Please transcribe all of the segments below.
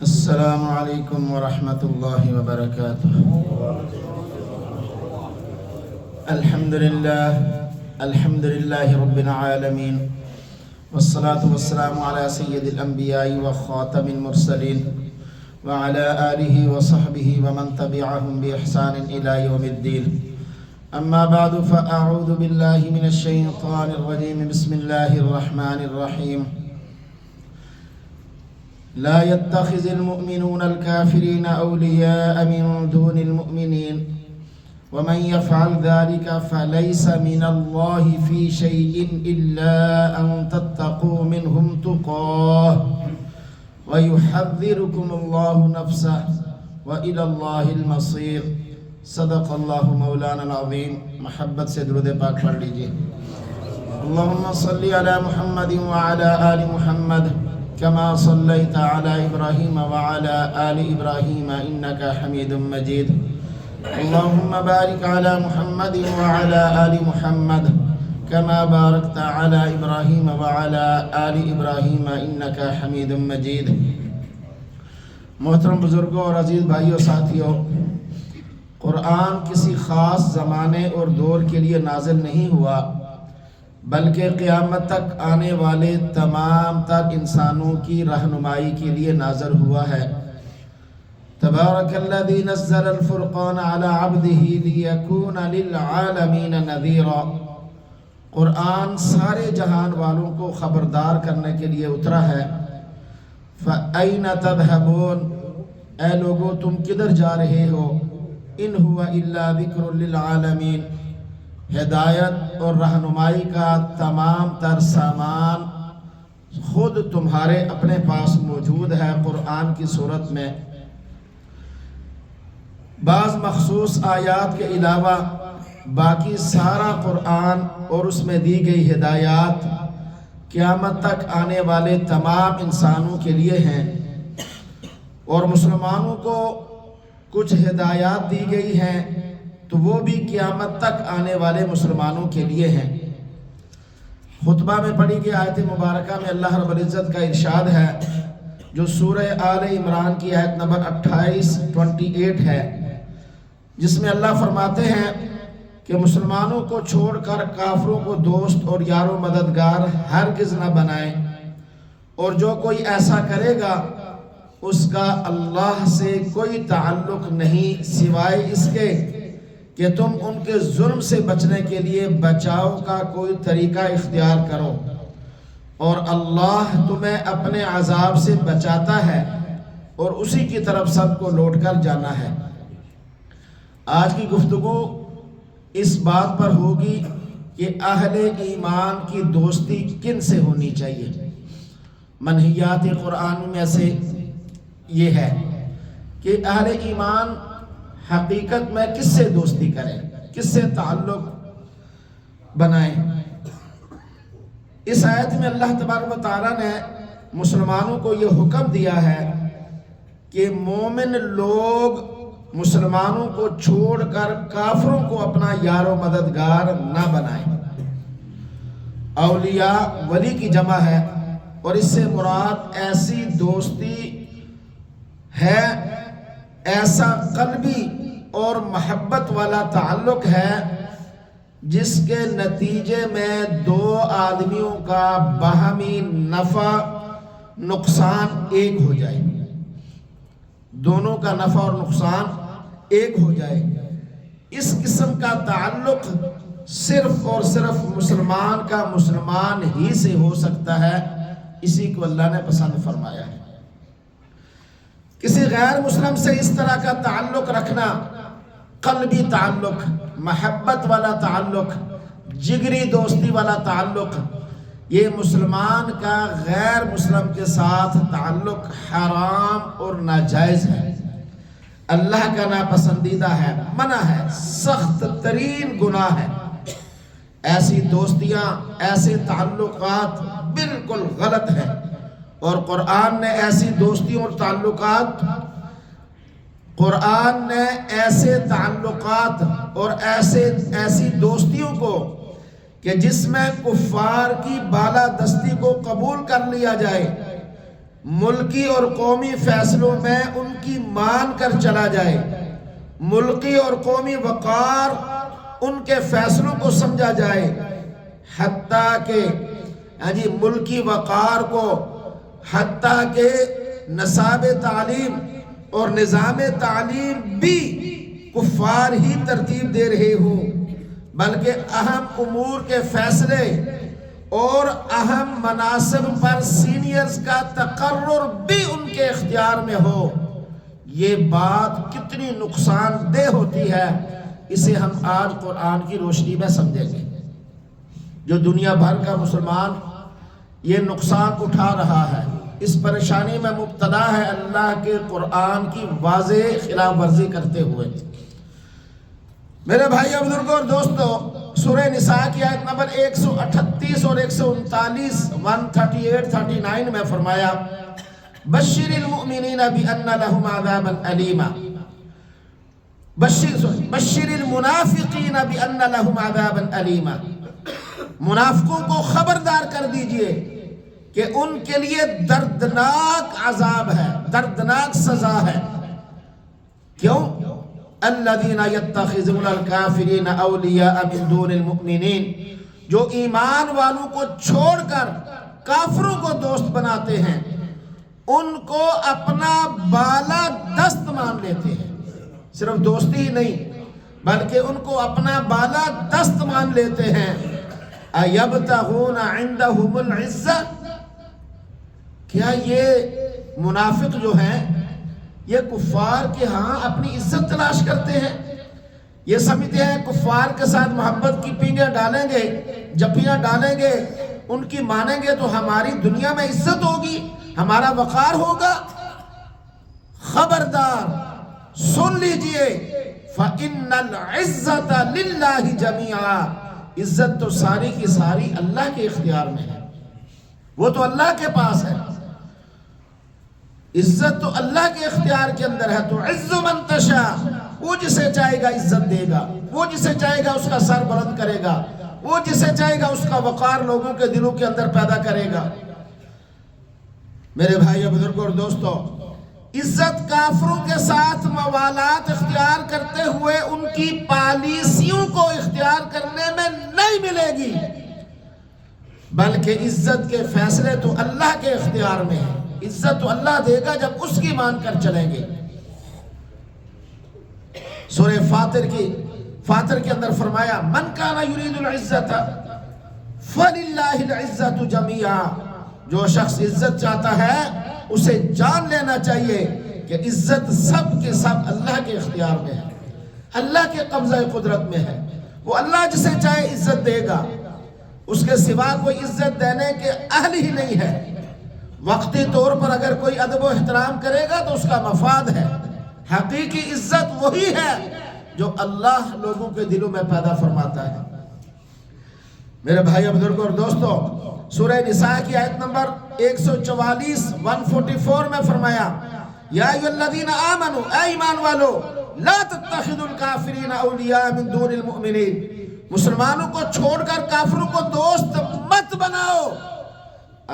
السلام علیکم ورحمۃ اللہ وبرکاتہ۔ الحمد للہ رب العالمین، والصلاة والسلام علی سید الانبیاء وخاتم المرسلین وعلی آلہ وصحبہ ومن تبعہم بإحسان الی یوم الدین۔ اما بعد فاعوذ باللہ من الشیطان الرجیم، بسم اللہ الرحمن الرحیم۔ لا يتخذ المؤمنون الكافرين أولياء من دون المؤمنين ومن يفعل ذلك فليس من الله في شيء إلا أن تتقوا منهم تقاه ويحذركم الله نفسه وإلى الله المصير۔ صدق اللہ مولانا العظیم۔ محبت سے درود پاک پڑھ لیجئے۔ اللهم صل على محمد وعلى آل محمد كما صليت على إبراهيم وعلى آل إبراهيم إنك حميد مجيد۔ اللهم بارك على محمد وعلى آل محمد كما باركت على إبراهيم وعلى آل إبراهيم إنك حميد مجيد۔ محترم بزرگوں اور عزیز بھائیوں ساتھیوں، قرآن کسی خاص زمانے اور دور کے لیے نازل نہیں ہوا، بلکہ قیامت تک آنے والے تمام تر انسانوں کی رہنمائی کے لیے نازل ہوا ہے۔ تبارک الذی نزل الفرقان علی عبدہ لیکون للعالمین نذیرا۔ قرآن سارے جہان والوں کو خبردار کرنے کے لیے اترا ہے۔ فَأَيْنَ تَذْهَبُونَ، اے لوگو تم کدھر جا رہے ہو؟ ان ہوا الا ذکر للعالمین، ہدایت اور رہنمائی کا تمام تر سامان خود تمہارے اپنے پاس موجود ہے قرآن کی صورت میں۔ بعض مخصوص آیات کے علاوہ باقی سارا قرآن اور اس میں دی گئی ہدایات قیامت تک آنے والے تمام انسانوں کے لیے ہیں، اور مسلمانوں کو کچھ ہدایات دی گئی ہیں تو وہ بھی قیامت تک آنے والے مسلمانوں کے لیے ہیں۔ خطبہ میں پڑھی گئی آیت مبارکہ میں اللہ رب العزت کا ارشاد ہے، جو سورہ آل عمران کی آیت نمبر 28 ہے، جس میں اللہ فرماتے ہیں کہ مسلمانوں کو چھوڑ کر کافروں کو دوست اور یار و مددگار ہرگز نہ بنائیں، اور جو کوئی ایسا کرے گا اس کا اللہ سے کوئی تعلق نہیں سوائے اس کے کہ تم ان کے ظلم سے بچنے کے لیے بچاؤ کا کوئی طریقہ اختیار کرو، اور اللہ تمہیں اپنے عذاب سے بچاتا ہے اور اسی کی طرف سب کو لوٹ کر جانا ہے۔ آج کی گفتگو اس بات پر ہوگی کہ اہل ایمان کی دوستی کن سے ہونی چاہیے۔ منہیات قرآن میں سے یہ ہے کہ اہل ایمان حقیقت میں کس سے دوستی کریں، کس سے تعلق بنائیں۔ اس آیت میں اللہ تبارک و تعالیٰ نے مسلمانوں کو یہ حکم دیا ہے کہ مومن لوگ مسلمانوں کو چھوڑ کر کافروں کو اپنا یار و مددگار نہ بنائیں۔ اولیاء ولی کی جمع ہے، اور اس سے مراد ایسی دوستی ہے، ایسا قلبی اور محبت والا تعلق ہے جس کے نتیجے میں دو آدمیوں کا باہمی نفع نقصان ایک ہو جائے، دونوں کا نفع اور نقصان ایک ہو جائے۔ اس قسم کا تعلق صرف اور صرف مسلمان کا مسلمان ہی سے ہو سکتا ہے، اسی کو اللہ نے پسند فرمایا ہے۔ کسی غیر مسلم سے اس طرح کا تعلق رکھنا، قلبی تعلق، محبت والا تعلق، جگری دوستی والا تعلق، یہ مسلمان کا غیر مسلم کے ساتھ تعلق حرام اور ناجائز ہے، اللہ کا ناپسندیدہ ہے، منع ہے، سخت ترین گناہ ہے۔ ایسی دوستیاں، ایسے تعلقات بالکل غلط ہیں، اور قرآن نے ایسی دوستیوں اور تعلقات، قرآن نے ایسے تعلقات اور ایسی دوستیوں کو کہ جس میں کفار کی بالادستی کو قبول کر لیا جائے، ملکی اور قومی فیصلوں میں ان کی مان کر چلا جائے، ملکی اور قومی وقار ان کے فیصلوں کو سمجھا جائے، حتیٰ کہ ملکی وقار کو، حتیٰ کہ نصاب تعلیم اور نظام تعلیم بھی کفار ہی ترتیب دے رہے ہوں، بلکہ اہم امور کے فیصلے اور اہم مناصب پر سینئرز کا تقرر بھی ان کے اختیار میں ہو، یہ بات کتنی نقصان دہ ہوتی ہے، اسے ہم آج قرآن کی روشنی میں سمجھیں گے۔ جو دنیا بھر کا مسلمان یہ نقصان اٹھا رہا ہے، اس پریشانی میں مبتلا ہے، اللہ کے قرآن کی واضح خلاف ورزی کرتے ہوئے۔ میرے بھائی بزرگوں اور دوستو، سورہ نساء کی آیت نمبر 138 اور 139 138-39 میں فرمایا بشر المؤمنین بأن لهم عذابا علیما، بشر المنافقین بأن لهم عذابا علیما، منافقوں کو خبردار کر دیجئے کہ ان کے لیے دردناک عذاب ہے، دردناک سزا ہے۔ کیوں؟ الذین یتخذون الکافرین اولیاء من دون المؤمنین، جو ایمان والوں کو چھوڑ کر کافروں کو دوست بناتے ہیں، ان کو اپنا بالا دست مان لیتے ہیں، صرف دوستی ہی نہیں بلکہ ان کو اپنا بالا دست مان لیتے ہیں۔ ایبتغون عندهم العزہ، کیا یہ منافق جو ہیں یہ کفار کے ہاں اپنی عزت تلاش کرتے ہیں؟ یہ سمجھتے ہیں کفار کے ساتھ محبت کی پینگیں ڈالیں گے، جپیاں ڈالیں گے، ان کی مانیں گے تو ہماری دنیا میں عزت ہوگی، ہمارا وقار ہوگا۔ خبردار، سن لیجئے، فَإِنَّ الْعِزَّةَ لِلَّهِ جَمِيعًا، عزت تو ساری کی ساری اللہ کے اختیار میں ہے، وہ تو اللہ کے پاس ہے، عزت تو اللہ کے اختیار کے اندر ہے۔ تو عز من تشاء، وہ جسے چاہے گا عزت دے گا، وہ جسے چاہے گا اس کا سر بلند کرے گا، وہ جسے چاہے گا اس کا وقار لوگوں کے دلوں کے اندر پیدا کرے گا۔ میرے بھائی بزرگوں اور دوستو، عزت کافروں کے ساتھ موالات اختیار کرتے ہوئے ان کی پالیسیوں کو اختیار کرنے میں نہیں ملے گی، بلکہ عزت کے فیصلے تو اللہ کے اختیار میں ہیں۔ عزت تو اللہ دے گا جب اس کی مان کر چلیں گے۔ سورہ فاطر کے اندر فرمایا من کان یرید العزت فللہ العزت جمیعا، جو شخص عزت چاہتا ہے اسے جان لینا چاہیے کہ عزت سب کے سب اللہ کے اختیار میں ہے، اللہ کے قبضہ قدرت میں ہے، وہ اللہ جسے چاہے عزت دے گا، اس کے سوا کوئی عزت دینے کے اہل ہی نہیں ہے۔ وقتی طور پر اگر کوئی ادب و احترام کرے گا تو اس کا مفاد ہے، حقیقی عزت وہی ہے جو اللہ لوگوں کے دلوں میں پیدا فرماتا ہے۔ میرے بھائی بزرگوں اور دوستو، سورہ نساء کی آیت نمبر 144 میں فرمایا یا ایھا الذین آمنوا، اے ایمان والو، لا تتخذوا الکافرین اولیاء من دون المؤمنین، مسلمانوں کو چھوڑ کر کافروں کو دوست مت بناؤ۔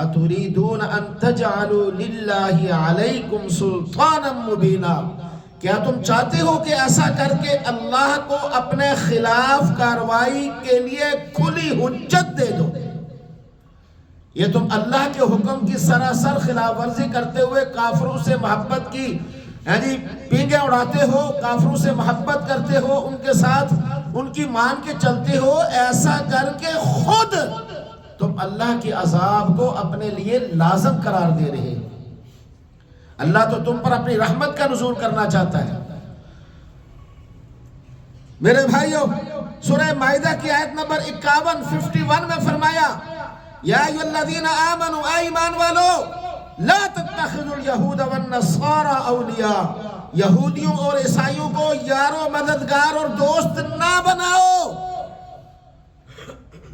اتریدون ان تجعلوا للہ علیکم سلطانا مبینا، کیا تم چاہتے ہو کہ ایسا کر کے اللہ کو اپنے خلاف کاروائی کے لیے کھلی حجت دے دو؟ یہ تم اللہ کے حکم کی سراسر خلاف ورزی کرتے ہوئے کافروں سے محبت کی پینگیں اڑاتے ہو، کافروں سے محبت کرتے ہو، ان کے ساتھ ان کی مان کے چلتے ہو، ایسا کر کے خود تم اللہ کے عذاب کو اپنے لیے لازم قرار دے رہے۔ اللہ تو تم پر اپنی رحمت کا نزول کرنا چاہتا ہے۔ میرے بھائیوں، سورہ مائدہ کی آیت نمبر 51 میں فرمایا یا ایھا الذین آمنوا، اے ایمان والو، لا تتخذوا الیہود والنصارى اولیاء، یہودیوں اور عیسائیوں کو یار و مددگار اور دوست نہ بناؤ۔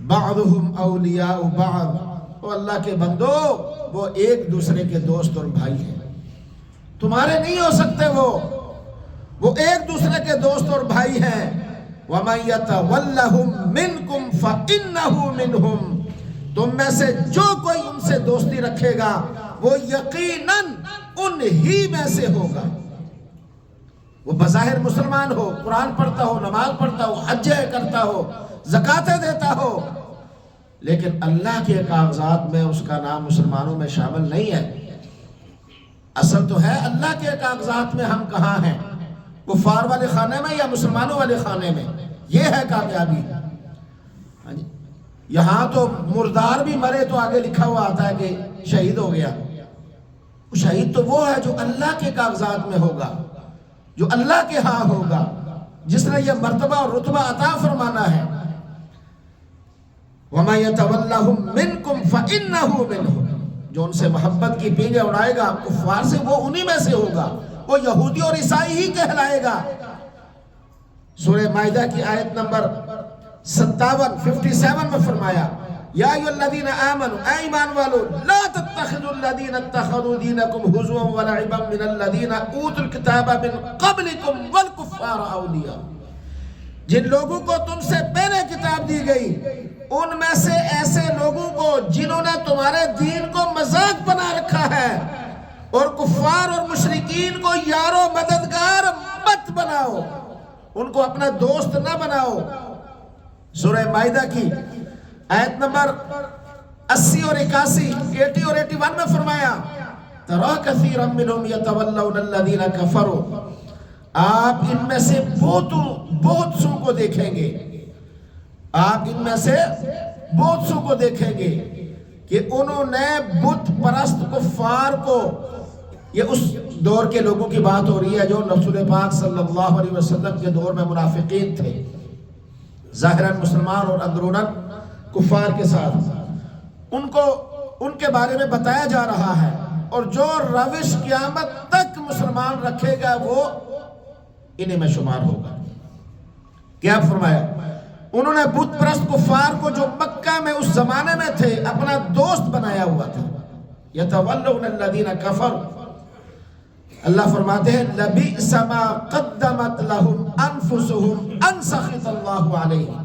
بعضهم اولیاء بعض، وہ اللہ کے بندو، وہ ایک دوسرے کے دوست اور بھائی ہیں، تمہارے نہیں ہو سکتے، وہ ایک دوسرے کے دوست اور بھائی ہیں۔ وَمَن يَتَوَلَّهُم مِّنكُمْ فَإِنَّهُ مِنْهُمْ، تم میں سے جو کوئی ان سے دوستی رکھے گا وہ یقیناً انہی میں سے ہوگا۔ وہ بظاہر مسلمان ہو، قرآن پڑھتا ہو، نماز پڑھتا ہو، حج کرتا ہو، زکاتیں دیتا ہو، لیکن اللہ کے کاغذات میں اس کا نام مسلمانوں میں شامل نہیں ہے۔ اصل تو ہے اللہ کے کاغذات میں ہم کہاں ہیں، کفار والے خانے میں یا مسلمانوں والے خانے میں؟ یہ ہے کامیابی۔ یہاں تو مردار بھی مرے تو آگے لکھا ہوا آتا ہے کہ شہید ہو گیا۔ شہید تو وہ ہے جو اللہ کے کاغذات میں ہوگا، جو اللہ کے ہاں ہوگا، جس نے یہ مرتبہ اور رتبہ عطا فرمانا ہے۔ وَمَن يَتَوَلَّهُم مِّنكُمْ فَإِنَّهُ مِنْهُمْ، جو ان سے محبت کی پینگیں اڑائے گا کفار سے، وہ انہی میں سے ہوگا، وہ یہودی اور عیسائی ہی کہلائے گا۔ سورہ مائدہ کی آیت نمبر 57 میں فرمایا یا ایھا الذین آمنوا، اے ایمان والو، لا تتخذوا الذین اتخذوا دینکم ہزوا ولعبا من الذین اوتوا الکتاب من قبلکم والکفار اولیاء، جن لوگوں کو تم سے پہلے کتاب دی گئی ان میں سے ایسے لوگوں کو جنہوں نے تمہارے دین کو مذاق بنا رکھا ہے، اور کفار اور مشرکین کو یار و مددگار مت بناؤ، ان کو اپنا دوست نہ بناؤ۔ سورہ مائدہ کی آیت نمبر 80 اور 81، 80 اور 81 میں فرمایا تَرَى كَثِيرًا مِّنْهُمْ يَتَوَلَّوْنَ الَّذِينَ كَفَرُوا، آپ ان میں سے بہت سو کو دیکھیں گے، آپ ان میں سے بہت سو کو دیکھیں گے کہ انہوں نے بت پرست کفار کو، یہ اس دور کے لوگوں کی بات ہو رہی ہے جو رسول پاک صلی اللہ علیہ وسلم کے دور میں منافقین تھے، ظاہراً مسلمان اور اندروناً کفار کے ساتھ، ان کے بارے میں بتایا جا رہا ہے، اور جو روش قیامت تک مسلمان رکھے گا وہ انہیں میں شمار ہوگا۔ کیا فرمایا؟ انہوں نے بت پرست کفار کو جو مکہ میں اس زمانے میں تھے اپنا دوست بنایا ہوا تھا۔ یتولون الذین کفروا، اللہ فرماتے ہیں لبئس ما قدمت لهم انفسهم ان سخط اللہ علیہم،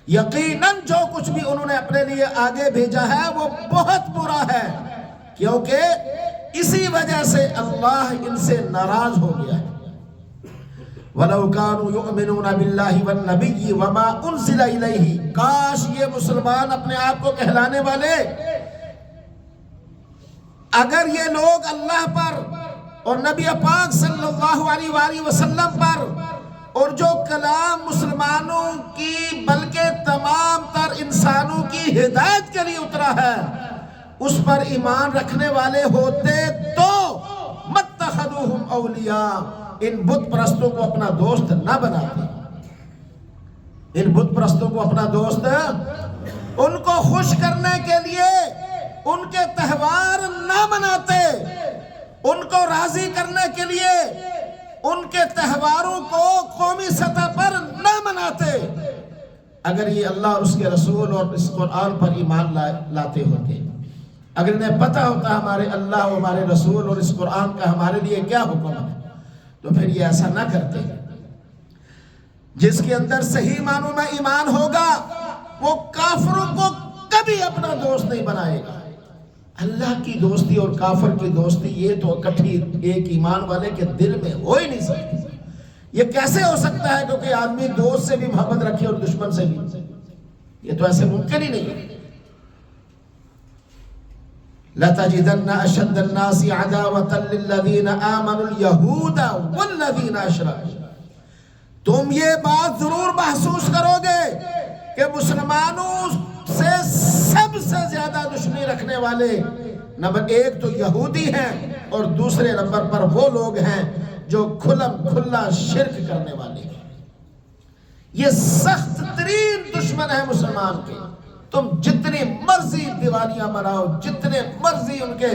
یقیناً جو کچھ بھی انہوں نے اپنے لیے آگے بھیجا ہے وہ بہت برا ہے، کیونکہ اسی وجہ سے اللہ ان سے ناراض ہو گیا ہے۔ وَلَوْ كَانُوا يُؤْمِنُونَ بِاللَّهِ وَالنَّبِيِّ وَمَا أُنزِلَ إِلَيْهِ، کاش یہ مسلمان اپنے آپ کو کہلانے والے اگر یہ لوگ اللہ پر اور نبی پاک صلی اللہ علیہ وآلہ وسلم پر اور جو کلام مسلمانوں کی بلکہ تمام تر انسانوں کی ہدایت کے لیے اترا ہے اس پر ایمان رکھنے والے ہوتے تو متخذوہم اولیاء، ان بت پرستوں کو اپنا دوست نہ بناتے، ان بت پرستوں کو اپنا دوست، ان کو خوش کرنے کے لیے ان کے تہوار نہ مناتے، ان کو راضی کرنے کے لیے ان کے تہواروں کو قومی سطح پر نہ مناتے، اگر یہ اللہ اور اس کے رسول اور اس قرآن پر ایمان لاتے ہوتے، اگر انہیں پتہ ہوتا ہمارے اللہ اور ہمارے رسول اور اس قرآن کا ہمارے لیے کیا حکم ہے، تو پھر یہ ایسا نہ کرتے۔ جس کے اندر صحیح معنوں میں ایمان ہوگا وہ کافروں کو کبھی اپنا دوست نہیں بنائے گا۔ اللہ کی دوستی اور کافر کی دوستی یہ تو اکٹھی ایک ایمان والے کے دل میں ہو ہی نہیں سکتی۔ یہ کیسے ہو سکتا ہے کیونکہ آدمی دوست سے بھی محبت رکھے اور دشمن سے بھی، یہ تو ایسے ممکن ہی نہیں ہے۔ لَتَجِدَنَّ أَشَدَّ النَّاسِ عَدَاوَةً لِلَّذِينَ آمَنُوا الْيَهُودَ وَالَّذِينَ أَشْرَكُوا، تم یہ بات ضرور محسوس کرو گے کہ مسلمانوں سے سب سے زیادہ دشمنی رکھنے والے نمبر ایک تو یہودی ہیں، اور دوسرے نمبر پر وہ لوگ ہیں جو کھلم کھلا شرک کرنے والے ہیں۔ یہ سخت ترین دشمن ہے مسلمان کے۔ تم جتنی مرضی دیوالیاں مناؤ، جتنے مرضی ان کے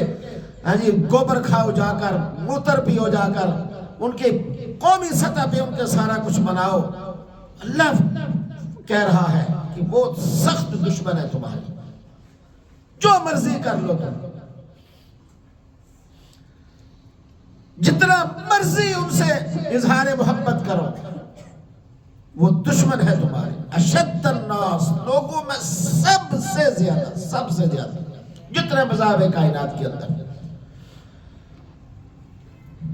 گوبر کھاؤ جا کر، موتر پیو جا کر، ان کے قومی سطح پہ ان کے سارا کچھ مناؤ، اللہ کہہ رہا ہے کہ وہ سخت دشمن ہے تمہاری، جو مرضی کر لو تم، جتنا مرضی ان سے اظہار محبت کرو، وہ دشمن ہے تمہارے۔ اشد الناس، لوگوں میں سب سے زیادہ جتنے مذاہب کائنات کے اندر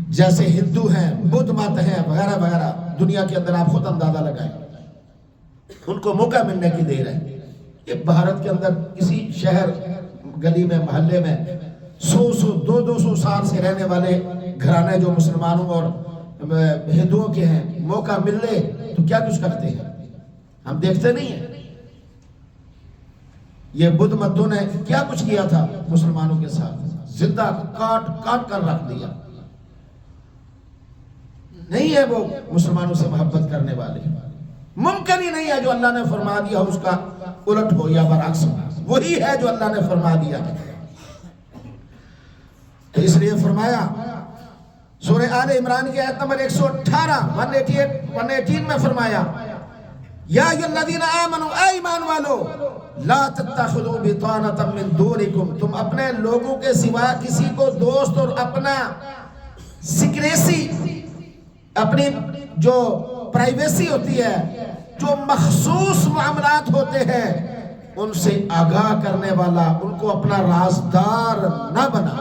جیسے ہندو ہیں، بدھ مت ہیں وغیرہ وغیرہ، دنیا کے اندر آپ خود اندازہ لگائیں، ان کو موقع ملنے کی دیر ہے۔ یہ بھارت کے اندر کسی شہر گلی میں محلے میں 100 سال سے رہنے والے گھرانے جو مسلمانوں اور ہندوؤں کے ہیں، موقع ملنے تو کیا کچھ کرتے ہیں، ہم دیکھتے نہیں ہیں۔ یہ بدھ متوں نے کیا کچھ کیا تھا مسلمانوں کے ساتھ، زندہ کاٹ کاٹ کر رکھ دیا۔ نہیں ہے وہ مسلمانوں سے محبت کرنے والے، ممکن ہی نہیں ہے جو اللہ نے فرما دیا اس کا الٹ ہو یا برعکس ہو، وہی ہے جو اللہ نے فرما دیا ہے۔ اس لیے فرمایا سورہ آل عمران کی آیت نمبر 118 میں فرمایا یا ایھا الذین آمنوا، اے ایمان والو، لا تتخذوا بطانۃ من دونکم، تم اپنے لوگوں کے سوا کسی کو دوست اور اپنا سیکریسی، اپنی جو پرائیویسی ہوتی ہے، جو مخصوص معاملات ہوتے ہیں ان سے آگاہ کرنے والا، ان کو اپنا رازدار نہ بنا۔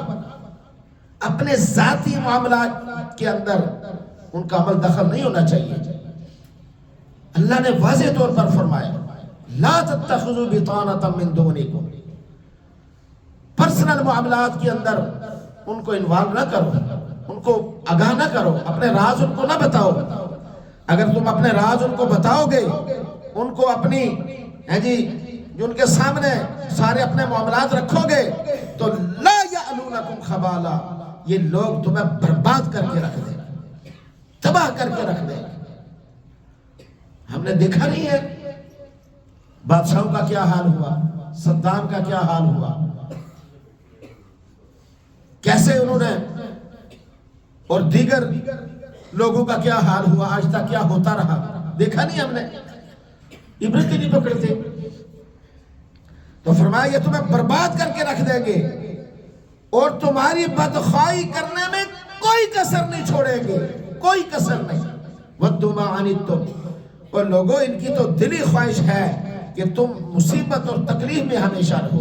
اپنے ذاتی معاملات کے اندر ان کا عمل دخل نہیں ہونا چاہیے۔ اللہ نے واضح طور پر فرمایا لا تتخذوا بطانۃ من دونکم، پرسنل معاملات کے اندر ان کو انوالو نہ کرو، ان کو آگاہ نہ کرو، اپنے راز ان کو نہ بتاؤ۔ اگر تم اپنے راز ان کو بتاؤ گے، ان کو اپنی جو ان کے سامنے سارے اپنے معاملات رکھو گے تو لا یعلونکم خبالا، یہ لوگ تمہیں برباد کر کے رکھ دیں، تباہ کر کے رکھ دیں۔ ہم نے دیکھا نہیں ہے بادشاہوں کا کیا حال ہوا، صدام کا کیا حال ہوا، کیسے انہوں نے، اور دیگر لوگوں کا کیا حال ہوا، آج تک کیا ہوتا رہا، دیکھا نہیں ہم نے، عبرت ہی نہیں پکڑتے۔ تو فرمایا یہ تمہیں برباد کر کے رکھ دیں گے اور تمہاری بدخواہی کرنے میں کوئی کسر نہیں چھوڑیں گے، کوئی کسر نہیں۔ وَدُّوا مَا عَنِتُّمْ، اور لوگوں ان کی تو دلی خواہش ہے کہ تم مصیبت اور تکلیف میں ہمیشہ رہو،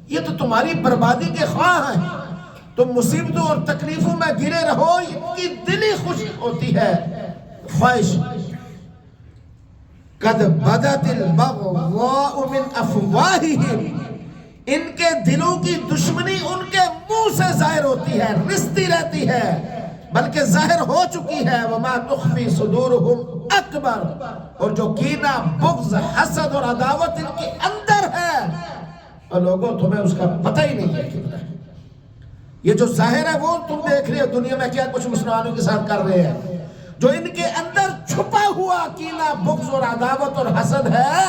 یہ تو تمہاری بربادی کے خواہ ہیں، تم مصیبتوں اور تکلیفوں میں گرے رہو، ان کی دلی خوش ہوتی ہے خواہش۔ قَدْ بَدَتِ الْبَغْضَاءُ مِنْ أَفْوَاهِهِمْ، ان کے دلوں کی دشمنی ان کے منہ سے ظاہر ہوتی ہے، رستی رہتی ہے، بلکہ ظاہر ہو چکی ہے۔ وَمَا تُخْفِي صُدُورُهُمْ أَكْبَرُ، اور جو کینہ، بغض، حسد اور عداوت ان کے اندر ہے، اور لوگوں تمہیں اس کا پتہ ہی نہیں ہے کتنا ہے۔ یہ جو ظاہر ہے وہ تم دیکھ رہے ہو دنیا میں کیا کچھ مسلمانوں کے ساتھ کر رہے ہیں، جو ان کے اندر چھپا ہوا کینہ، بغض اور عداوت اور حسد ہے،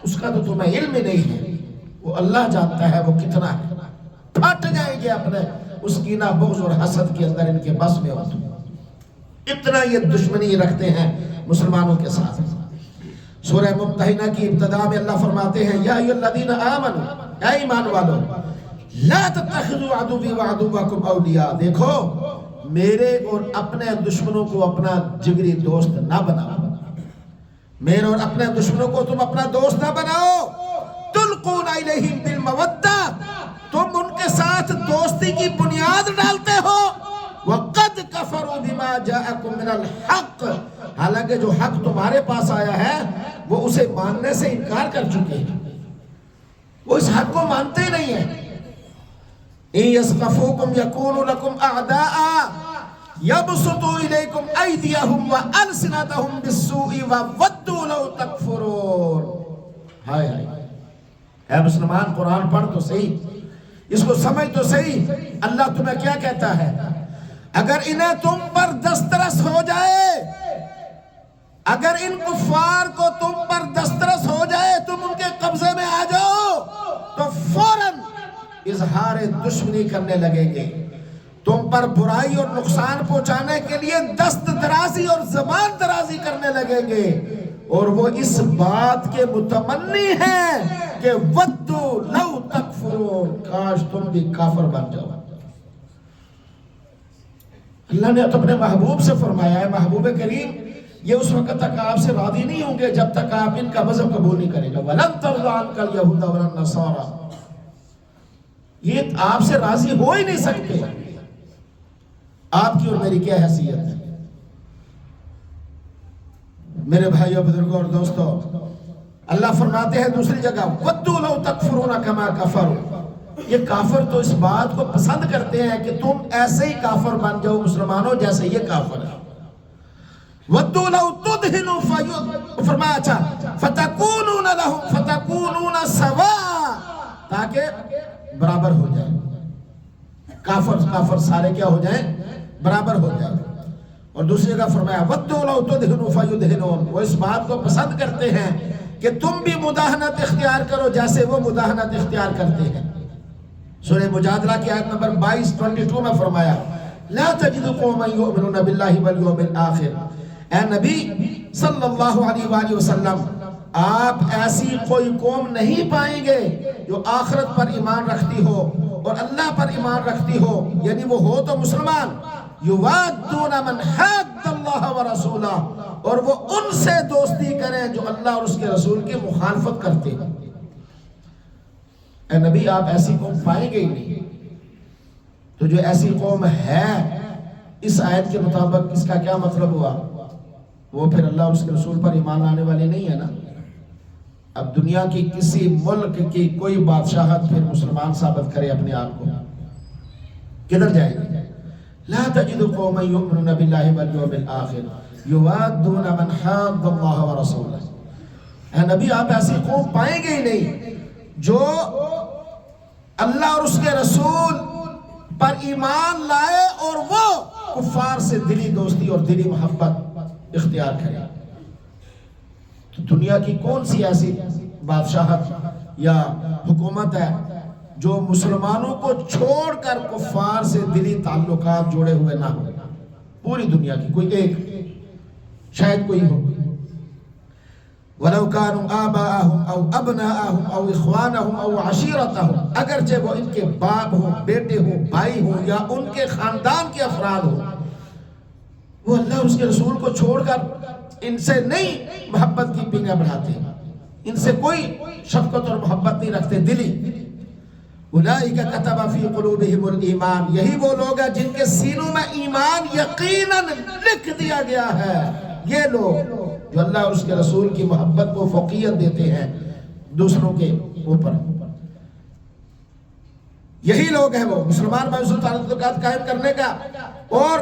اس کا تو تمہیں علم ہی نہیں ہے، وہ اللہ جانتا ہے وہ کتنا ہے۔ پھٹ جائیں گے اپنے اس کینہ، بغض اور حسد کے اندر، ان کے بس میں ہو تم، اتنا یہ دشمنی رکھتے ہیں مسلمانوں کے ساتھ۔ سورہ ممتحنہ کی ابتدا میں اللہ فرماتے ہیں یا ایھا الذین آمنوا، اے ایمان والو، لا تتخذوا عدوی وعدوکم اولیاء، دیکھو میرے اور اپنے دشمنوں کو اپنا جگری دوست نہ بناؤ، میرے اور اپنے دشمنوں کو تم اپنا دوست نہ بناؤ۔ تلقون الیہم بالمودہ، تم ان کے ساتھ دوستی کی بنیاد ڈالتے ہو۔ وقد کفروا بما جاءکم من الحق، حالانکہ جو حق تمہارے پاس آیا ہے وہ اسے ماننے سے انکار کر چکے ہیں، وہ اس حق کو مانتے ہی نہیں ہیں۔ ان یثقفوکم یکونوا لکم اعداء یبسطوا الیکم ایدیہم والسنتہم بالسوء وودوا لو تکفرون۔ ہائے ہائے، اے مسلمان قرآن پڑھ تو صحیح، اس کو سمجھ تو صحیح، اللہ تمہیں کیا کہتا ہے؟ اگر انہیں تم پر دسترس ہو جائے، اگر ان کفار کو تم پر دسترس ہو جائے، تم ان کے قبضے میں آ جاؤ تو فوراً اظہار دشمنی کرنے لگیں گے، تم پر برائی اور نقصان پہنچانے کے لیے دست درازی اور زبان درازی کرنے لگیں گے، اور وہ اس بات کے متمنی ہیں کہ ودو لو تکفرون، کاش تم بھی کافر بن جاؤ۔ اللہ نے تو اپنے محبوب سے فرمایا ہے، محبوب کریم یہ اس وقت تک آپ سے راضی نہیں ہوں گے جب تک آپ ان کا مذہب قبول نہیں کریں گے۔ وَلَن تَرْضَ عَنْكَ الْيَهُودَ وَلَا النَّصَارَىٰ، یہ آپ سے راضی ہو ہی نہیں سکتے۔ آپ کی اور میری کیا حیثیت ہے؟ میرے بھائیوں بزرگوں اور دوستوں، اللہ فرماتے ہیں دوسری جگہ وَدُّوا لَوْ تَكْفُرُونَ كَمَا كَفَرُوا، یہ کافر تو اس بات کو پسند کرتے ہیں کہ تم ایسے ہی کافر بن جاؤ مسلمانوں جیسے یہ کافر ہے۔ وَدُّوا لَوْ تُدْهِنُوا فرمایا اچھا فَتَكُونُونَ لَهُمْ فَتَكُونُونَ سَوَاءً، تاکہ برابر ہو جائے، کافر سارے کیا ہو جائیں؟ برابر ہو جائے۔ اور دوسری جگہ فرمایا وَدُّوا لَوْ تُدْهِنُوا فَيُدْهِنُونَ، وہ اس بات کو پسند کرتے ہیں کہ تم بھی مداہنت اختیار کرو جیسے وہ مداہنت اختیار کرتے ہیں۔ سورہ مجادلہ کی آیت نمبر 22 میں فرمایا لا تجد قوما یؤمنون باللہ والیوم الآخر، اے نبی صلی اللہ علیہ وآلہ وسلم، آپ ایسی کوئی قوم نہیں پائیں گے جو آخرت پر ایمان رکھتی ہو اور اللہ پر ایمان رکھتی ہو، یعنی وہ ہو تو مسلمان، یوادون من حاد اللہ ورسولہ، اور وہ ان سے دوستی کریں جو اللہ اور اس کے رسول کی مخالفت کرتے ہیں۔ اے نبی آپ ایسی قوم پائیں گے ہی نہیں۔ تو جو ایسی قوم ہے، اس آیت کے مطابق اس کا کیا مطلب ہوا؟ وہ پھر اللہ اور اس کے رسول پر ایمان لانے والے نہیں ہے نا۔ اب دنیا کی کسی ملک کی کوئی بادشاہت پھر مسلمان ثابت کرے اپنے آپ کو، کدھر جائے گی؟ لا تجد قوما یؤمنون باللہ والیوم الآخر یوادون من حاد اللہ ورسولہ، اے نبی آپ ایسی قوم پائیں گے ہی نہیں جو اللہ اور اس کے رسول پر ایمان لائے اور وہ کفار سے دلی دوستی اور دلی محبت اختیار کرے۔ تو دنیا کی کون سی ایسی بادشاہت یا حکومت ہے جو مسلمانوں کو چھوڑ کر کفار سے دلی تعلقات جوڑے ہوئے نہ ہو؟ پوری دنیا کی کوئی ایک، شاید کوئی ہو۔ وَلَوْ كَانُوا آبَاءَهُمْ أَوْ أَبْنَاءَهُمْ أَوْ إِخْوَانَهُمْ أَوْ عَشِيرَتَهُمْ، اگرچہ وہ ان کے باپ ہوں، بیٹے ہوں، بھائی ہوں، یا ان کے خاندان کے افراد ہوں، وہ اللہ اور اس کے رسول کو چھوڑ کر ان سے نہیں محبت کی پینگیں بڑھاتے، ان سے کوئی شفقت اور محبت نہیں رکھتے دلی۔ اولئک کتب فی قلوبہم الایمان، یہی وہ لوگ ہیں جن کے سینوں میں ایمان یقیناً لکھ دیا گیا ہے۔ یہ لوگ جو اللہ اور اس کے رسول کی محبت کو فوقیت دیتے ہیں دوسروں کے اوپر، یہی لوگ ہیں وہ مسلمان بھائی سے تعلقات قائم کرنے کا، اور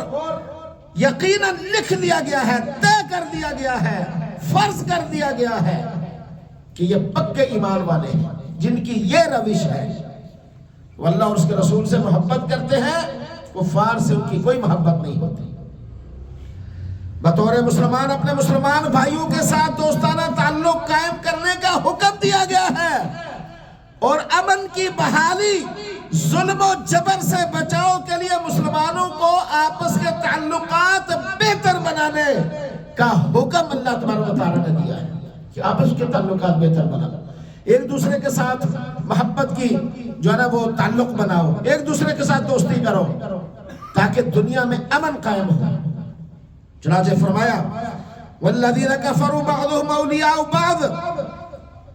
یقیناً لکھ دیا گیا ہے، طے کر دیا گیا ہے، فرض کر دیا گیا ہے کہ یہ پکے ایمان والے ہیں جن کی یہ روش ہے، وہ اللہ اور اس کے رسول سے محبت کرتے ہیں، کفار سے ان کی کوئی محبت نہیں ہوتی۔ بطور مسلمان اپنے مسلمان بھائیوں کے ساتھ دوستانہ تعلق قائم کرنے کا حکم دیا گیا ہے، اور امن کی بحالی، ظلم و جبر سے بچاؤ کے لیے مسلمانوں کو آپس کے تعلقات بہتر بنانے کا حکم اللہ تبارک و تعالیٰ نے دیا ہے کہ آپس کے تعلقات بہتر بنانا، ایک دوسرے کے ساتھ محبت کی جو ہے نا وہ تعلق بناؤ، ایک دوسرے کے ساتھ دوستی کرو تاکہ دنیا میں امن قائم ہو۔ چنانچہ فرمایا والذین کفروا بعضهم اولیاء بعض،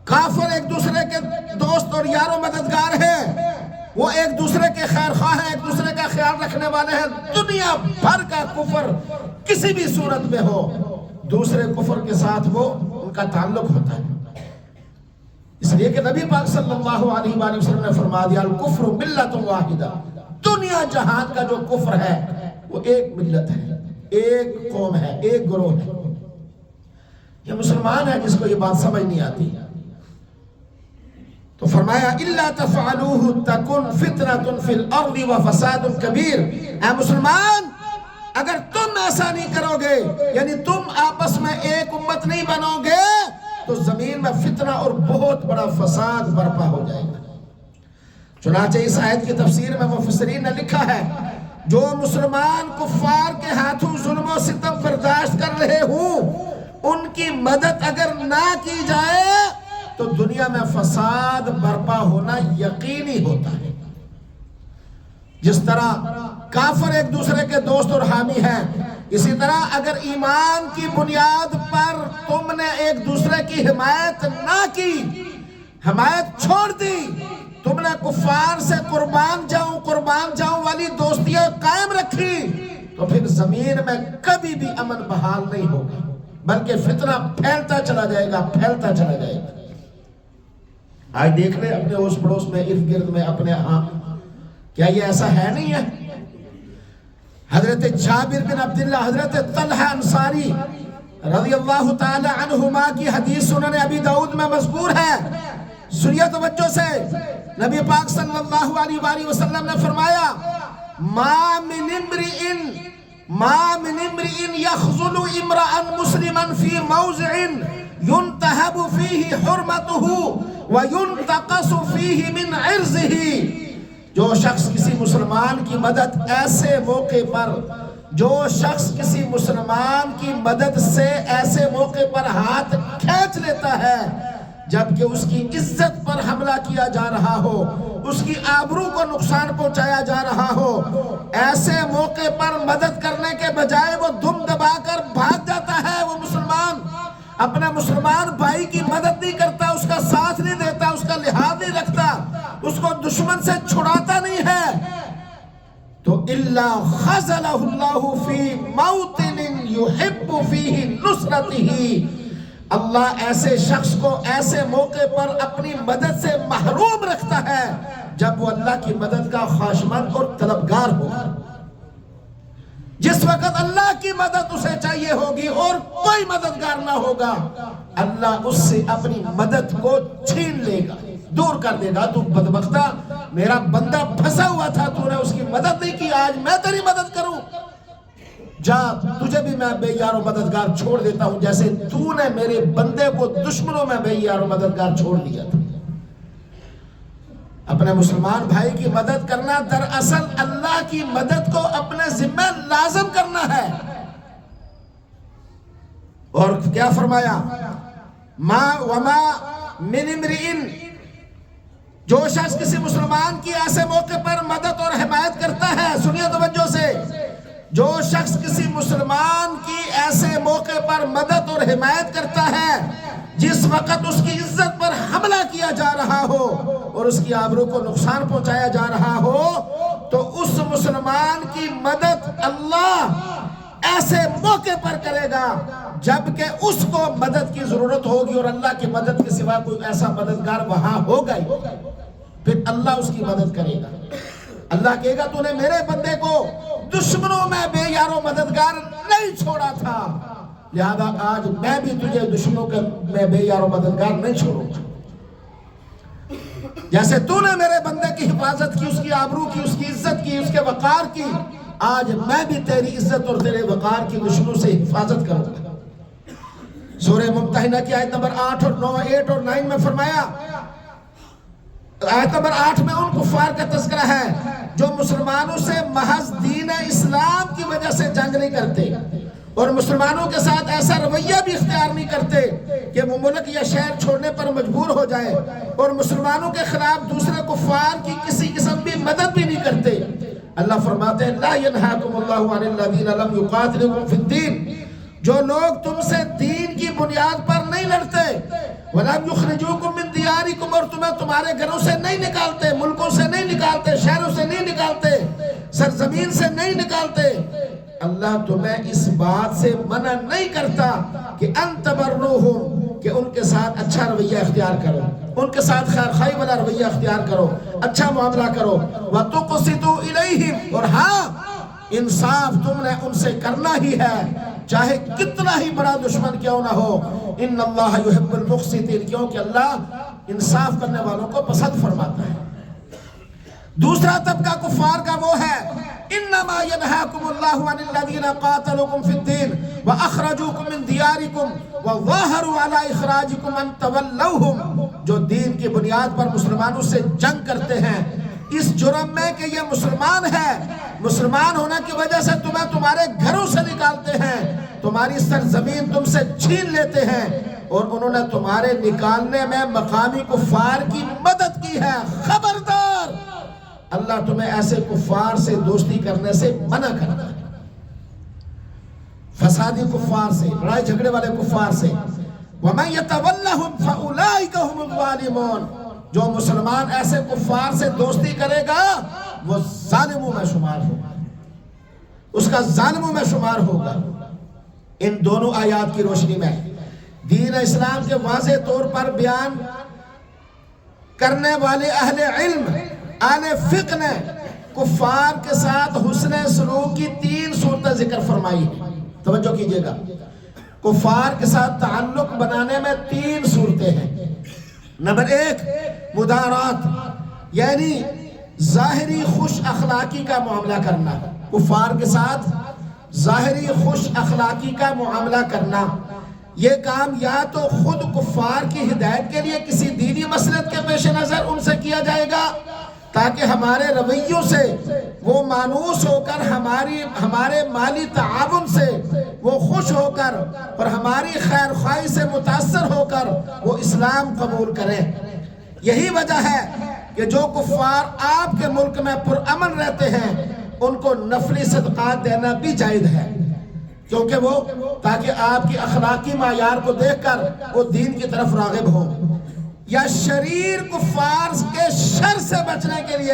کافر ایک دوسرے کے دوست اور یار و مددگار ہیں، وہ ایک دوسرے کے خیر خواہ ہیں، ایک دوسرے کا خیال رکھنے والے ہیں۔ دنیا بھر کا کفر کسی بھی صورت میں ہو، دوسرے کفر کے ساتھ وہ ان کا تعلق ہوتا ہے، اس لیے کہ نبی پاک صلی اللہ علیہ وآلہ وسلم نے فرما دیا الکفر ملت واحدہ، دنیا جہان کا جو کفر ہے وہ ایک ملت ہے، ایک قوم ہے، ایک گروہ ہے۔ یہ مسلمان ہے جس کو یہ بات سمجھ نہیں آتی، تو فرمایا الا تفعلوه تکن فتنة فی الارض وفساد کبیر، اے مسلمان اگر تم ایسا نہیں کرو گے، یعنی تم آپس میں ایک امت نہیں بنو گے، تو زمین میں فتنہ اور بہت بڑا فساد برپا ہو جائے گا۔ چنانچہ اس آیت کی تفسیر میں مفسرین نے لکھا ہے جو مسلمان کفار کے ہاتھوں ظلم و ستم برداشت کر رہے ہوں، ان کی مدد اگر نہ کی جائے تو دنیا میں فساد برپا ہونا یقینی ہوتا ہے۔ جس طرح کافر ایک دوسرے کے دوست اور حامی ہیں، اسی طرح اگر ایمان کی بنیاد پر تم نے ایک دوسرے کی حمایت نہ کی، حمایت چھوڑ دی، تم نے کفار سے قربان جاؤں والی دوستیاں قائم رکھی، تو پھر زمین میں کبھی بھی امن بحال نہیں ہوگا، بلکہ فتنہ پھیلتا چلا جائے گا، پھیلتا چلا جائے گا۔ آج دیکھ لیں اپنے اس پڑوس میں، ارد گرد میں، اپنے ہاں، کیا یہ ایسا ہے نہیں ہے؟ حضرت جابر بن عبداللہ، حضرت طلحہ انصاری رضی اللہ تعالی عنہما کی حدیث سنن ابی داؤد میں مذکور ہے، سنیے توجہ سے۔ نبی پاک صلی اللہ علیہ وآلہ وسلم نے فرمایا ما من امرئ يخذل امرأ مسلما في موضع ينتهب فيه حرمته وينتقص فيه من عرضه، جو شخص کسی مسلمان کی مدد ایسے موقع پر، جو شخص کسی مسلمان کی مدد سے ایسے موقع پر ہاتھ کھینچ لیتا ہے جبکہ اس کی عزت پر حملہ کیا جا رہا ہو، اس کی آبرو کو نقصان پہنچایا جا رہا ہو، ایسے موقع پر مدد کرنے کے بجائے وہ دم دبا کر بھاگ جاتا ہے، وہ مسلمان اپنے مسلمان بھائی کی مدد نہیں کرتا، اس کا ساتھ نہیں دیتا، اس کا لحاظ نہیں رکھتا، اس کو دشمن سے چھڑاتا نہیں ہے، تو الا خذلہ اللہ فی موطن یحب فیہ نصرتہ، اللہ ایسے شخص کو ایسے موقع پر اپنی مدد سے محروم رکھتا ہے جب وہ اللہ کی مدد کا خواہشمند اور طلبگار ہوگا۔ جس وقت اللہ کی مدد اسے چاہیے ہوگی اور کوئی مددگار نہ ہوگا، اللہ اس سے اپنی مدد کو چھین لے گا، دور کر دے گا۔ تو بدبختہ، میرا بندہ پھنسا ہوا تھا، تو نے اس کی مدد نہیں کی، آج میں تیری مدد کروں، جا تجھے بھی میں بے یار و مددگار چھوڑ دیتا ہوں، جیسے تو نے میرے بندے کو دشمنوں میں بے یار و مددگار چھوڑ دیا تھا۔ اپنے مسلمان بھائی کی مدد کرنا دراصل اللہ کی مدد کو اپنے ذمہ لازم کرنا ہے۔ اور کیا فرمایا؟ وما من امرئ، جو شخص کسی مسلمان کی ایسے موقع پر مدد اور حمایت کرتا ہے، سنیے توجہ سے، جو شخص کسی مسلمان کی ایسے موقع پر مدد اور حمایت کرتا ہے جس وقت اس کی عزت پر حملہ کیا جا رہا ہو اور اس کی آبرو کو نقصان پہنچایا جا رہا ہو، تو اس مسلمان کی مدد اللہ ایسے موقع پر کرے گا جبکہ اس کو مدد کی ضرورت ہوگی، اور اللہ کی مدد کے سوا کوئی ایسا مددگار وہاں ہوگا ہی، پھر اللہ اس کی مدد کرے گا۔ اللہ کہے گا تو نے میرے بندے کو دشمنوں میں بے یار و مددگار نہیں چھوڑا تھا، لہذا آج میں بھی تجھے دشمنوں میں بے یار و مددگار نہیں چھوڑوں گا۔ جیسے تو نے میرے بندے کی حفاظت کی، اس کی آبرو کی، اس کی عزت کی، اس کے وقار کی، آج میں بھی تیری عزت اور تیرے وقار کی دشمنوں سے حفاظت کروں گا۔ سورہ ممتحنہ کی آیت نمبر 8 اور 9 8 اور 9 میں فرمایا، آیت نمبر 8 میں ان کفار کا تذکرہ ہے جو مسلمانوں سے محض دین اسلام کی وجہ سے جنگ نہیں کرتے اور مسلمانوں کے ساتھ ایسا رویہ بھی اختیار نہیں کرتے کہ وہ ملک یا شہر چھوڑنے پر مجبور ہو جائے، اور مسلمانوں کے خلاف دوسرے کفار کی کسی قسم کی مدد بھی نہیں کرتے۔ اللہ فرماتے ہیں لا ینہاکم اللہ عن الذین لم یقاتلوکم فی الدین، جو لوگ تم سے دین کی بنیاد پر نہیں لڑتے، وَلَمْ يُخْرِجُوكُمْ مِنْ دِيَارِكُمْ، اور تمہیں تمہارے گھروں سے نہیں نکالتے، ملکوں سے نہیں نکالتے، شہروں سے نہیں نکالتے، سرزمین سے نہیں نکالتے، اللہ تمہیں اس بات سے منع نہیں کرتا کہ أَن تَبَرُّوهُمْ، کہ ان کے ساتھ اچھا رویہ اختیار کرو، ان کے ساتھ خیر خواہی والا رویہ اختیار کرو، اچھا معاملہ کرو، وَتُقْسِطُوا إِلَيْهِمْ، اور ہاں انصاف تم نے ان سے کرنا ہی ہے، چاہے کتنا ہی بڑا دشمن کیوں نہ ہو۔ ان اللہ یحب المقسطین، کیونکہ اللہ انصاف کرنے والوں کو پسند فرماتا ہے۔ دوسرا طبقہ کفار کا وہ ہے انما ینہاکم اللہ عن الذین قاتلوکم فی الدین واخرجوکم من دیارکم وظاہروا علی اخراجکم ان تولوہم، جو دین کی بنیاد پر مسلمانوں سے جنگ کرتے ہیں اس جرم میں کہ یہ مسلمان ہے، مسلمان ہونے کی وجہ سے تمہیں تمہارے گھروں سے نکالتے ہیں، تمہاری سرزمین تم سے چھین لیتے ہیں، اور انہوں نے تمہارے نکالنے میں مقامی کفار کی مدد کی ہے، خبردار اللہ تمہیں ایسے کفار سے دوستی کرنے سے منع کرتا ہے، فسادی کفار سے، لڑائی جھگڑے والے کفار سے۔ وَمَنْ يَتَوَلَّهُمْ فَأُولَئِكَ هُمُ الظَّالِمُونَ، جو مسلمان ایسے کفار سے دوستی کرے گا وہ ظالموں میں شمار ہوگا۔ اس کا ظالموں میں شمار ہوگا۔ ان دونوں آیات کی روشنی میں دین اسلام کے واضح طور پر بیان کرنے والے اہل علم، اہل فقہ نے کفار کے ساتھ حسن سلوک کی 3 صورتیں ذکر فرمائی ہیں۔ توجہ کیجئے گا، کفار کے ساتھ تعلق بنانے میں 3 صورتیں ہیں۔ نمبر 1 مدارات، یعنی ظاہری خوش اخلاقی کا معاملہ کرنا۔ کفار کے ساتھ ظاہری خوش اخلاقی کا معاملہ کرنا، یہ کام یا تو خود کفار کی ہدایت کے لیے کسی دینی مصلحت کے پیش نظر ان سے کیا جائے گا تاکہ ہمارے رویوں سے وہ مانوس ہو کر ہمارے مالی تعاون سے وہ خوش ہو کر اور ہماری خیر خواہی سے متاثر ہو کر وہ اسلام قبول کریں۔ یہی وجہ ہے کہ جو کفار آپ کے ملک میں پرامن رہتے ہیں ان کو نفلی صدقات دینا بھی جائز ہے، کیونکہ وہ تاکہ آپ کی اخلاقی معیار کو دیکھ کر وہ دین کی طرف راغب ہوں۔ یا شریر کفار کے شر سے بچنے کے لیے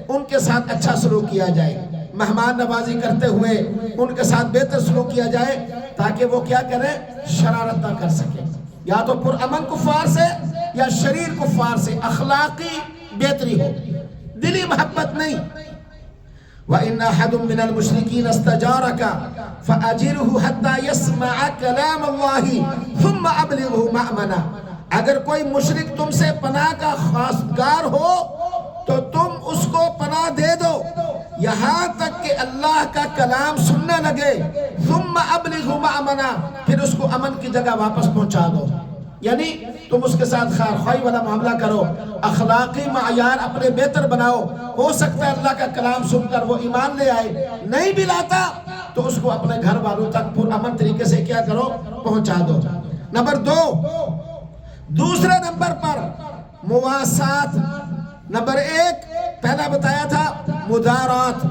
ان کے ساتھ اچھا سلوک کیا جائے، مہمان نوازی کرتے ہوئے ان کے ساتھ بہتر سلوک کیا جائے تاکہ وہ کیا کریں، شرارت نہ کر سکیں۔ یا تو پرامن کفار سے یا شریر کفار سے اخلاقی بہتری ہو، دلی محبت نہیں۔ وَإِنَّ أَحَدٌ مِّنَ الْمُشْرِكِينَ اسْتَجَارَكَ فَأَجِرْهُ حَتَّى يَسْمَعَ كَلَامَ اللَّهِ ثُمَّ أَبْلِغْهُ مَأْمَنًا۔ اگر کوئی مشرک تم سے پناہ کا خواستگار ہو تو تم اس کو پناہ دے دو یہاں تک کہ اللہ کا کلام سننے لگے، ثُمَّ أَبْلِغْهُ مَأْمَنًا، پھر اس کو امن کی جگہ واپس پہنچا دو۔ یعنی تم اس کے ساتھ خیر خواہی والا معاملہ کرو، اخلاقی معیار اپنے بہتر بناؤ۔ ہو سکتا ہے اللہ کا کلام سن کر وہ ایمان لے آئے، نہیں بھی لاتا تو اس کو اپنے گھر والوں تک پرامن طریقے سے کیا کرو، پہنچا دو۔ نمبر 2، دوسرے نمبر پر مواسات۔ نمبر 1 پہلا بتایا تھا مدارات،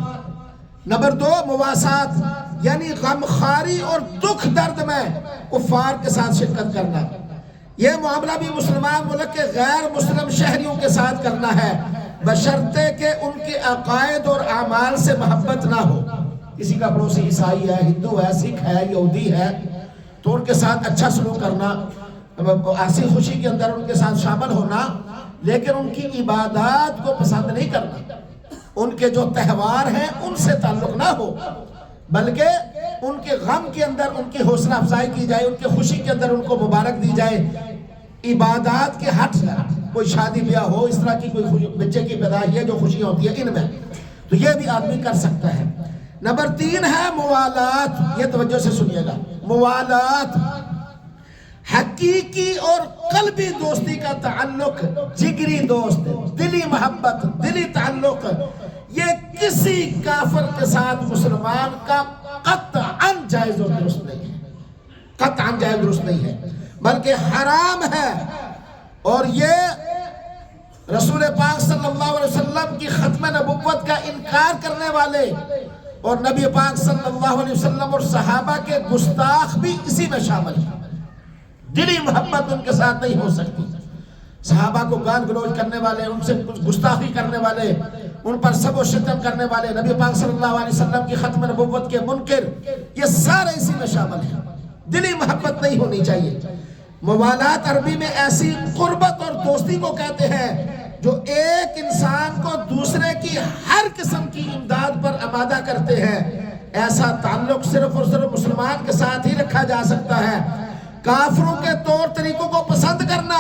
نمبر 2 مواسات، یعنی غمخواری اور دکھ درد میں کفار کے ساتھ شرکت کرنا۔ یہ معاملہ بھی مسلمان ملک کے غیر مسلم شہریوں کے ساتھ کرنا ہے، بشرطے کہ ان کے عقائد اور اعمال سے محبت نہ ہو۔ کسی کا پڑوسی عیسائی ہے، ہندو ہے، سکھ ہے، یہودی ہے، تو ان کے ساتھ اچھا سلوک کرنا، ہنسی خوشی کے اندر ان کے ساتھ شامل ہونا، لیکن ان کی عبادات کو پسند نہیں کرنا، ان کے جو تہوار ہیں ان سے تعلق نہ ہو، بلکہ ان کے غم کے اندر ان کی حوصلہ افزائی کی جائے، ان کے خوشی کے اندر ان کو مبارک دی جائے۔ عبادات کے ہٹ ہے، کوئی شادی بیاہ ہو، اس طرح کی کوئی بچے کی پیدائش ہے جو خوشیاں ہوتی ہیں ان میں، تو یہ بھی آدمی کر سکتا ہے۔ نمبر 3 ہے موالات، یہ توجہ سے سنیے گا، موالات حقیقی اور قلبی دوستی کا تعلق، جگری دوست، دلی محبت، دلی تعلق، یہ کسی کافر کے ساتھ مسلمان کا قطعاً جائز اور درست نہیں ہے، قطعاً جائز درست نہیں ہے، بلکہ حرام ہے۔ اور یہ رسول پاک صلی اللہ علیہ وسلم کی ختم نبوت کا انکار کرنے والے اور نبی پاک صلی اللہ علیہ وسلم اور صحابہ کے گستاخ بھی اسی میں شامل ہیں۔ دلی محبت ان کے ساتھ نہیں ہو سکتی، صحابہ کو گال گلوچ کرنے والے، ان سے گستاخی کرنے والے، ان پر سب و شتم کرنے والے، نبی پاک صلی اللہ علیہ وسلم کی ختم نبوت کے منکر، یہ سارے اسی میں شامل ہیں۔ دلی محبت نہیں ہونی چاہیے۔ موالات عربی میں ایسی قربت اور دوستی کو کہتے ہیں جو ایک انسان کو دوسرے کی ہر قسم کی امداد پر آمادہ کرتے ہیں۔ ایسا تعلق صرف اور صرف مسلمان کے ساتھ ہی رکھا جا سکتا ہے۔ کافروں کے طور طریقوں کو پسند کرنا،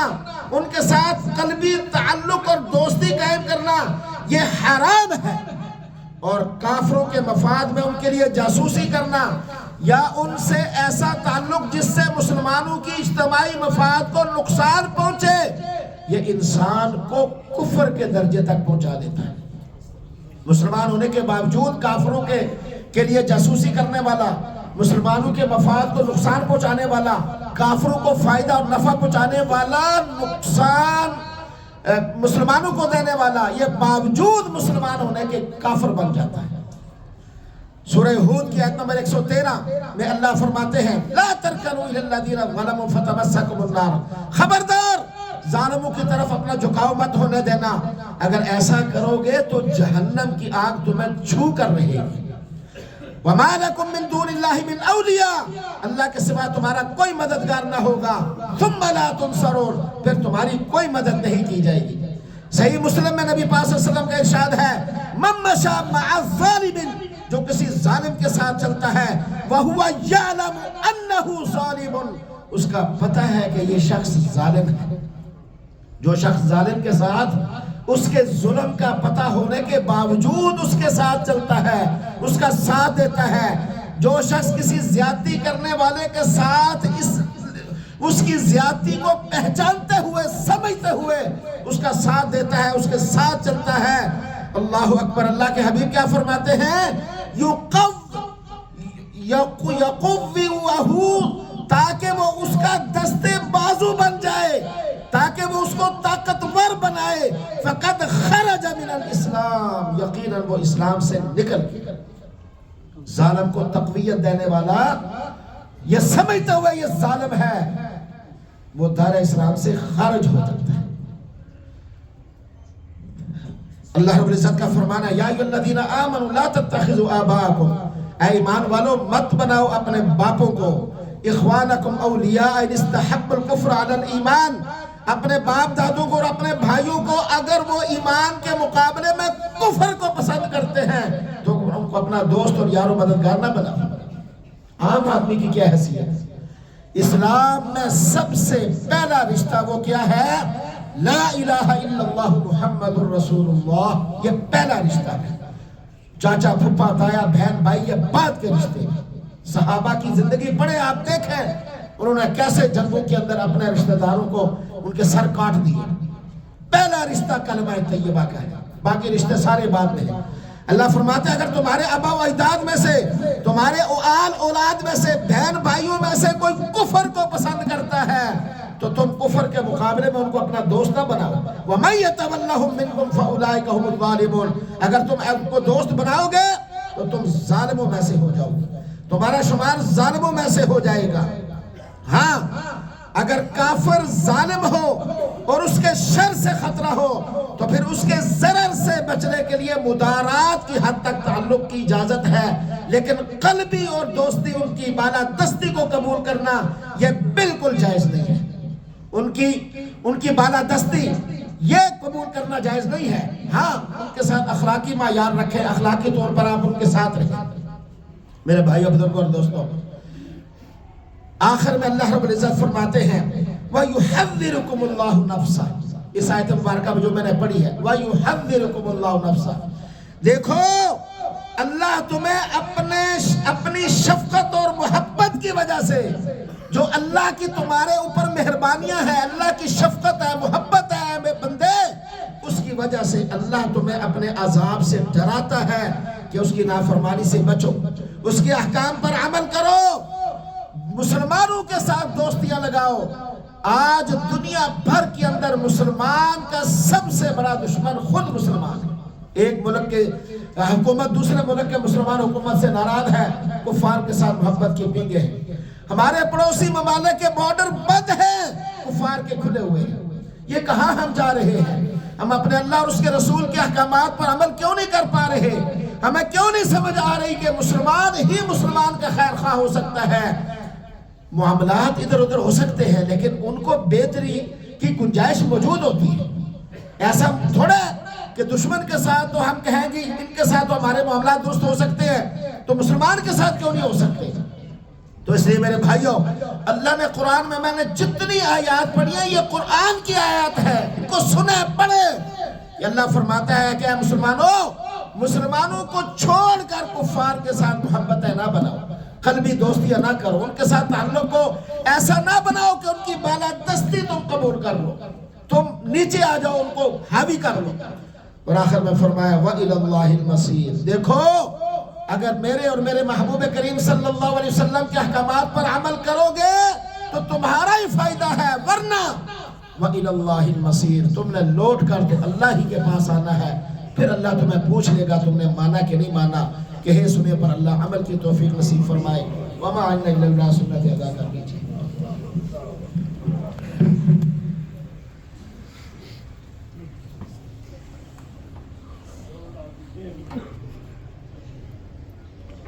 ان کے ساتھ قلبی تعلق اور دوستی قائم کرنا یہ حرام ہے، اور کافروں کے مفاد میں ان کے لیے جاسوسی کرنا یا ان سے ایسا تعلق جس سے مسلمانوں کی اجتماعی مفاد کو نقصان پہنچے، یہ انسان کو کفر کے درجے تک پہنچا دیتا ہے۔ مسلمان ہونے کے باوجود کافروں کے لیے جاسوسی کرنے والا، مسلمانوں کے مفاد کو نقصان پہنچانے والا، کافروں کو فائدہ اور نفع پہنچانے والا، نقصان مسلمانوں کو دینے والا، یہ باوجود مسلمان ہونے کے کافر بن جاتا ہے۔ سورہ ہود کی آیت نمبر 113 میں اللہ فرماتے ہیں لا ترکنوا الی الذین ظلموا فتمسکم النار، خبردار ظالموں کی طرف اپنا جھکاؤ مت ہونے دینا، اگر ایسا کرو گے تو جہنم کی آگ تمہیں چھو کر رہے گی۔ وَمَا لَكُم مِّن دُونِ اللَّهِ مِنْ أَوْلِيَاءَ، اللہ کے سوا تمہارا کوئی مددگار نہ ہوگا، ثُمَّ لَا تُنصَرُونَ، پھر تمہاری کوئی مدد نہیں کی جائے گی۔ صحیح مسلم میں نبی پاک صلی اللہ علیہ وسلم کا ارشاد ہے، مَن مَشَىٰ مَعَ الظَّالِمِ، جو کسی ظالم کے ساتھ چلتا ہے، وَهُوَ يَعْلَمُ أَنَّهُ ظَالِمٌ، اس کا پتہ ہے کہ یہ شخص ظالم ہے۔ جو شخص ظالم کے ساتھ اس کے ظلم کا پتہ ہونے کے باوجود اس کے ساتھ چلتا ہے، اس کا ساتھ دیتا ہے، جو شخص کسی زیادتی کرنے والے کے ساتھ اس کی زیادتی کو پہچانتے ہوئے سمجھتے ہوئے اس کا ساتھ دیتا ہے، اس کے ساتھ چلتا ہے، اللہ اکبر، اللہ کے حبیب کیا فرماتے ہیں، تاکہ وہ اس کا دستے بازو بن جائے، تاکہ وہ اس کو طاقتور بنائے، فقد خرج من الاسلام، یقیناً وہ اسلام سے نکل گیا۔ ظالم کو تقویت دینے والا یہ سمجھتے ہوئے یہ ظالم ہے، وہ دار اسلام سے خارج ہو جاتا ہے۔ اللہ رب العزت کا فرمانا ہے، یا ایھا الذین آمنوا لا تتخذوا آباءکم، اے ایمان والو مت بناؤ اپنے باپوں کو، اخوانکم اولیاء ان استحبوا الکفر علی الایمان، اپنے باپ دادوں کو اور اپنے بھائیوں کو اگر وہ ایمان کے مقابلے میں کفر کو پسند کرتے ہیں تو ان کو اپنا دوست اور یار و مددگار نہ بناؤ۔ عام آدمی کی کیا حیثیت؟ اسلام میں سب سے پہلا رشتہ وہ کیا ہے؟ لا الہ الا اللہ محمد الرسول اللہ، یہ پہلا رشتہ ہے۔ چاچا پھپھا تایا بہن بھائی یہ بعد کے رشتے ہیں۔ صحابہ کی زندگی پڑھیں، آپ دیکھیں انہوں نے کیسے جنگوں کے اندر اپنے رشتہ داروں کو ان کے سر کاٹ دیے۔ پہلا رشتہ کلمہ طیبہ کا ہے، باقی رشتے سارے بعد میں ہیں۔ اللہ فرماتے ہیں اگر تمہارے آبا و اجداد میں سے، تمہارے آل اولاد میں سے، بہن بھائیوں میں سے کوئی کفر کو پسند کرتا ہے تو تم کفر کے مقابلے میں ان کو اپنا دوست نہ بناؤ۔ وَمَن يَتَوَلَّهُم مِّنكُمْ فَأُولَٰئِكَ هُمُ الظَّالِمُونَ، اگر تم ان کو دوست بناؤ گے تو تم ظالموں میں سے ہو جاؤ گے، تمہارا شمار ظالموں میں سے ہو جائے گا۔ ہاں اگر کافر ظالم ہو اور اس کے شر سے خطرہ ہو تو پھر اس کے ضرر سے بچنے کے لیے مدارات کی حد تک تعلق کی اجازت ہے، لیکن قلبی اور دوستی ان کی بالادستی کو قبول کرنا یہ بالکل جائز نہیں ہے۔ ان کی بالادستی یہ قبول کرنا جائز نہیں ہے۔ ہاں ان کے ساتھ اخلاقی معیار رکھیں، اخلاقی طور پر آپ ان کے ساتھ رہیں۔ میرے بھائیو بزرگوں اور دوستوں، آخر میں اللہ رب العزت فرماتے ہیں وَيُحَذِّرُكُمُ اللَّهُ نَفْسَهُ، اس آیت مبارکہ جو میں نے پڑھی ہے، وَيُحَذِّرُكُمُ اللَّهُ نَفْسَهُ، دیکھو اللہ تمہیں اپنی شفقت اور محبت کی وجہ سے، جو اللہ کی تمہارے اوپر مہربانیاں ہیں، اللہ کی شفقت ہے، محبت ہے اے بندے، اس کی وجہ سے اللہ تمہیں اپنے عذاب سے ڈراتا ہے کہ اس کی نافرمانی سے بچو، اس کے احکام پر عمل کرو، مسلمانوں کے ساتھ دوستیاں لگاؤ۔ آج دنیا بھر کے اندر مسلمان کا سب سے بڑا دشمن خود مسلمان ہے۔ ایک ملک کے حکومت دوسرے ملک کے مسلمان حکومت سے ناراض ہے، کفار کے ساتھ محبت کے پینگے ہیں۔ ہمارے پڑوسی ممالک کے بارڈر بند ہیں، کفار کے کھلے ہوئے ہیں۔ یہ کہاں ہم جا رہے ہیں؟ ہم اپنے اللہ اور اس کے رسول کے احکامات پر عمل کیوں نہیں کر پا رہے؟ ہمیں کیوں نہیں سمجھ آ رہی کہ مسلمان ہی مسلمان کا خیر خواہ ہو سکتا ہے؟ معاملات ادھر ادھر ہو سکتے ہیں لیکن ان کو بہتری کی گنجائش موجود ہوتی ہے۔ ایسا تھوڑا کہ دشمن کے ساتھ تو ہم کہیں گے ان کے ساتھ تو ہمارے معاملات درست ہو سکتے ہیں، تو مسلمان کے ساتھ کیوں نہیں ہو سکتے؟ تو اس لیے میرے بھائیوں، اللہ نے قرآن میں نے جتنی آیات پڑھی ہیں یہ قرآن کی آیات ہے، ان کو سنیں پڑھیں۔ کہ اللہ فرماتا ہے کہ اے مسلمانوں کو چھوڑ کر کفار کے ساتھ محبتیں نہ بناؤ، قلبی دوستیاں نہ کرو، ان کے ساتھ تعلق کو ایسا نہ بناؤ کہ ان کی بالادستی تم قبول کر لو، تم نیچے آ جاؤ، ان کو حاوی کر لو۔ اور آخر میں فرمایا وَإِلَى اللَّهِ الْمَصِيرُ، دیکھو اگر میرے اور میرے محبوب کریم صلی اللہ علیہ وسلم کے احکامات پر عمل کرو گے تو تمہارا ہی فائدہ ہے، ورنہ وَإِلَى اللَّهِ الْمَصِيرُ، تم نے لوٹ کر تو اللہ ہی کے پاس آنا ہے، پھر اللہ تمہیں پوچھ لے گا تم نے مانا کہ نہیں مانا۔ کہے سنے پر اللہ عمل کی توفیق نصیب فرمائے۔ وما عنا الا البلاغ، سنت ادا کر دیجیے۔